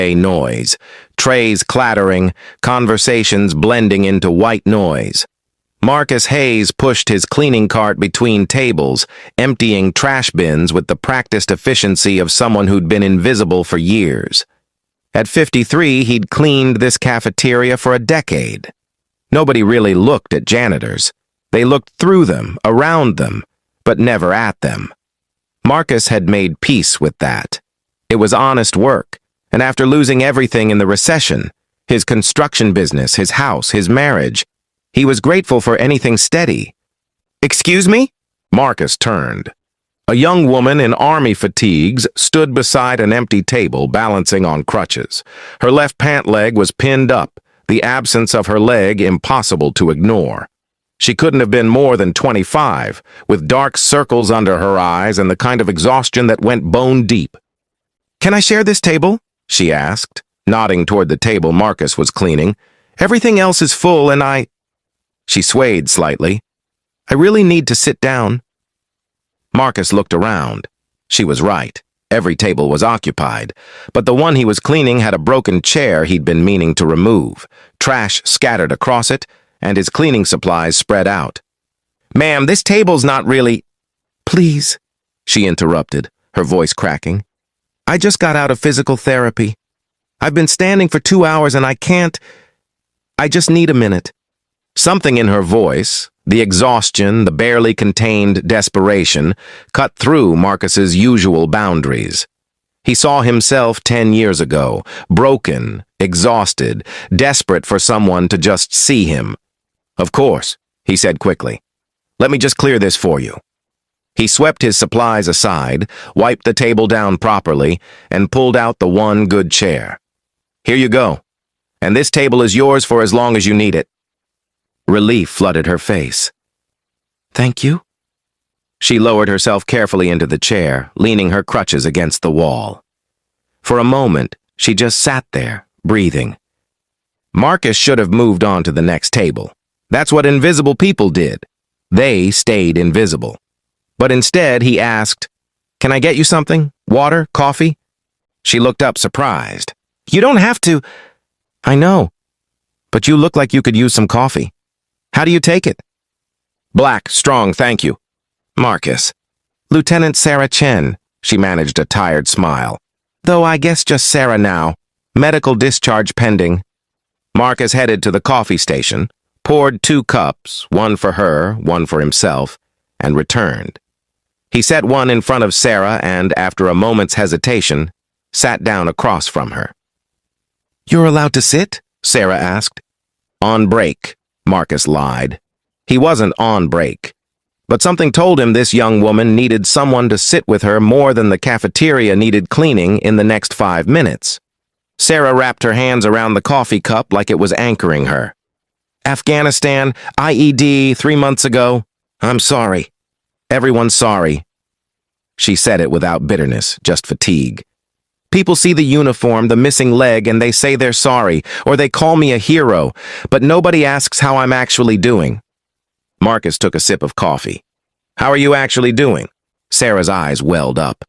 A noise. Trays clattering, conversations blending into white noise. Marcus Hayes pushed his cleaning cart between tables, emptying trash bins with the practiced efficiency of someone who'd been invisible for years. At 53, he'd cleaned this cafeteria for a decade. Nobody really looked at janitors. They looked through them, around them, but never at them. Marcus had made peace with that. It was honest work, and after losing everything in the recession, his construction business, his house, his marriage, he was grateful for anything steady. "Excuse me?" Marcus turned. A young woman in army fatigues stood beside an empty table, balancing on crutches. Her left pant leg was pinned up, the absence of her leg impossible to ignore. She couldn't have been more than 25, with dark circles under her eyes and the kind of exhaustion that went bone deep. "Can I share this table?" she asked, nodding toward the table Marcus was cleaning. "Everything else is full and She swayed slightly. "I really need to sit down." Marcus looked around. She was right. Every table was occupied, but the one he was cleaning had a broken chair he'd been meaning to remove, trash scattered across it, and his cleaning supplies spread out. "Ma'am, this table's not really—" "Please," she interrupted, her voice cracking. "I just got out of physical therapy. I've been standing for 2 hours and I just need a minute." Something in her voice, the exhaustion, the barely contained desperation, cut through Marcus's usual boundaries. He saw himself 10 years ago, broken, exhausted, desperate for someone to just see him. "Of course," he said quickly. "Let me just clear this for you." He swept his supplies aside, wiped the table down properly, and pulled out the one good chair. "Here you go. And this table is yours for as long as you need it." Relief flooded her face. "Thank you." She lowered herself carefully into the chair, leaning her crutches against the wall. For a moment, she just sat there, breathing. Marcus should have moved on to the next table. That's what invisible people did. They stayed invisible. But instead, he asked, "Can I get you something? Water? Coffee?" She looked up surprised. "You don't have to." "I know, but you look like you could use some coffee. How do you take it?" "Black, strong, thank you." "Marcus." "Lieutenant Sarah Chen," she managed a tired smile. "Though I guess just Sarah now. Medical discharge pending." Marcus headed to the coffee station, poured 2 cups, one for her, one for himself, and returned. He set one in front of Sarah and, after a moment's hesitation, sat down across from her. "You're allowed to sit?" Sarah asked. "On break," Marcus lied. He wasn't on break. But something told him this young woman needed someone to sit with her more than the cafeteria needed cleaning in the next 5 minutes. Sarah wrapped her hands around the coffee cup like it was anchoring her. "Afghanistan, IED 3 months ago. I'm sorry. Everyone's sorry." She said it without bitterness, just fatigue. "People see the uniform, the missing leg, and they say they're sorry, or they call me a hero, but nobody asks how I'm actually doing." Marcus took a sip of coffee. "How are you actually doing?" Sarah's eyes welled up.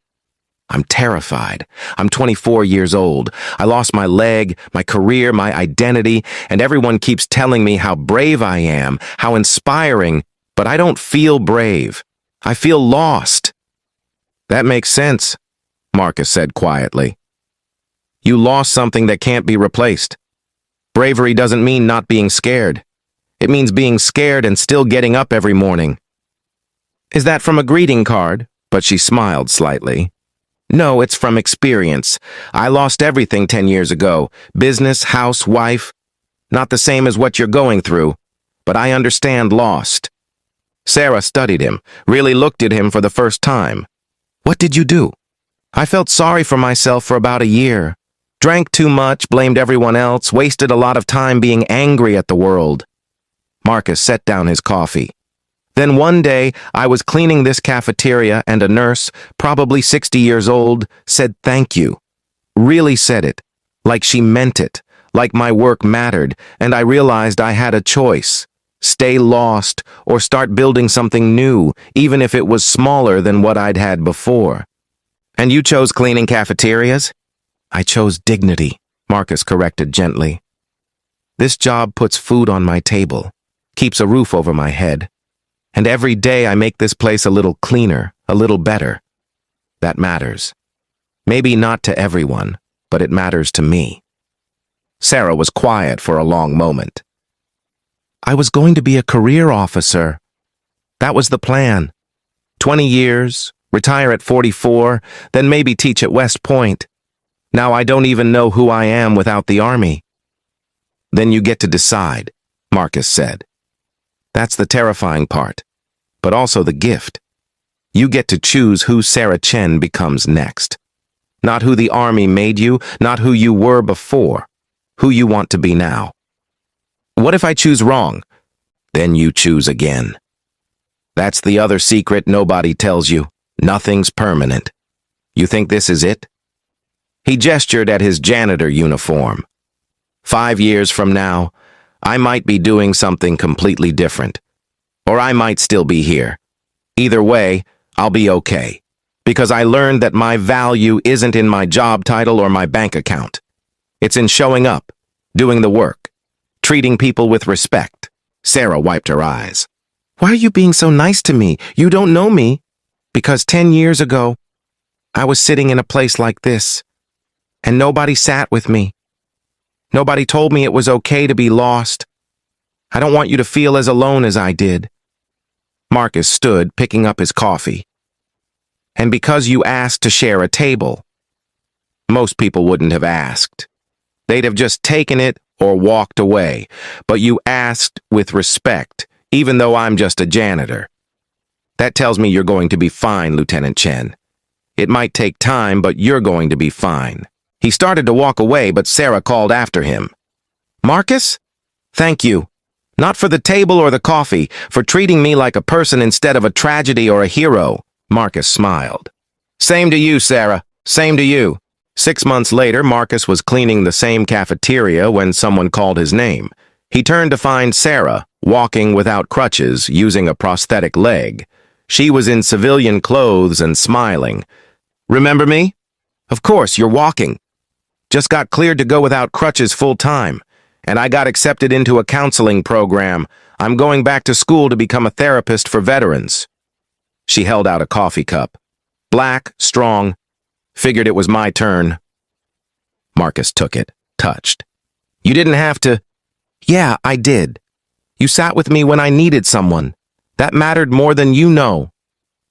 "I'm terrified. I'm 24 years old. I lost my leg, my career, my identity, and everyone keeps telling me how brave I am, how inspiring, but I don't feel brave. I feel lost." "That makes sense," Marcus said quietly. "You lost something that can't be replaced. Bravery doesn't mean not being scared. It means being scared and still getting up every morning." "Is that from a greeting card?" But she smiled slightly. "No, it's from experience. I lost everything 10 years ago. Business, house, wife. Not the same as what you're going through, but I understand lost." Sarah studied him, really looked at him for the first time. "What did you do?" "I felt sorry for myself for about a year. Drank too much, blamed everyone else, wasted a lot of time being angry at the world." Marcus set down his coffee. "Then one day, I was cleaning this cafeteria and a nurse, probably 60 years old, said thank you. Really said it. Like she meant it. Like my work mattered, and I realized I had a choice. Stay lost or start building something new, even if it was smaller than what I'd had before." "And you chose cleaning cafeterias?" "I chose dignity," Marcus corrected gently. This job puts food on my table, keeps a roof over my head, and every day I make this place a little cleaner, a little better. That matters. Maybe not to everyone, but it matters to me. Sarah was quiet for a long moment. I was going to be a career officer. That was the plan. 20 years, retire at 44, then maybe teach at West Point. Now I don't even know who I am without the Army. Then you get to decide, Marcus said. That's the terrifying part, but also the gift. You get to choose who Sarah Chen becomes next. Not who the Army made you, not who you were before, who you want to be now. What if I choose wrong? Then you choose again. That's the other secret nobody tells you. Nothing's permanent. You think this is it? He gestured at his janitor uniform. 5 years from now, I might be doing something completely different. Or I might still be here. Either way, I'll be okay. Because I learned that my value isn't in my job title or my bank account. It's in showing up, doing the work, treating people with respect. Sarah wiped her eyes. Why are you being so nice to me? You don't know me. Because 10 years ago, I was sitting in a place like this, and nobody sat with me. Nobody told me it was okay to be lost. I don't want you to feel as alone as I did. Marcus stood, picking up his coffee. And because you asked to share a table, most people wouldn't have asked. They'd have just taken it or walked away. But you asked with respect, even though I'm just a janitor. That tells me you're going to be fine, Lieutenant Chen. It might take time, but you're going to be fine. He started to walk away, but Sarah called after him. Marcus? Thank you. Not for the table or the coffee, for treating me like a person instead of a tragedy or a hero. Marcus smiled. Same to you, Sarah. Same to you. 6 months later, Marcus was cleaning the same cafeteria when someone called his name. He turned to find Sarah, walking without crutches, using a prosthetic leg. She was in civilian clothes and smiling. Remember me? Of course, you're walking. Just got cleared to go without crutches full time. And I got accepted into a counseling program. I'm going back to school to become a therapist for veterans. She held out a coffee cup. Black, strong. Figured it was my turn. Marcus took it, touched. You didn't have to. Yeah, I did. You sat with me when I needed someone. That mattered more than you know.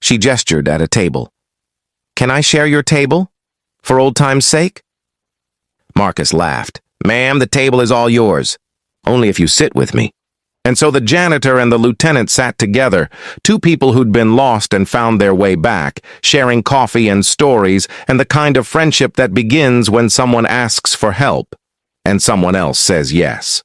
She gestured at a table. Can I share your table? For old time's sake? Marcus laughed. Ma'am, the table is all yours. Only if you sit with me. And so the janitor and the lieutenant sat together, two people who'd been lost and found their way back, sharing coffee and stories and the kind of friendship that begins when someone asks for help and someone else says yes.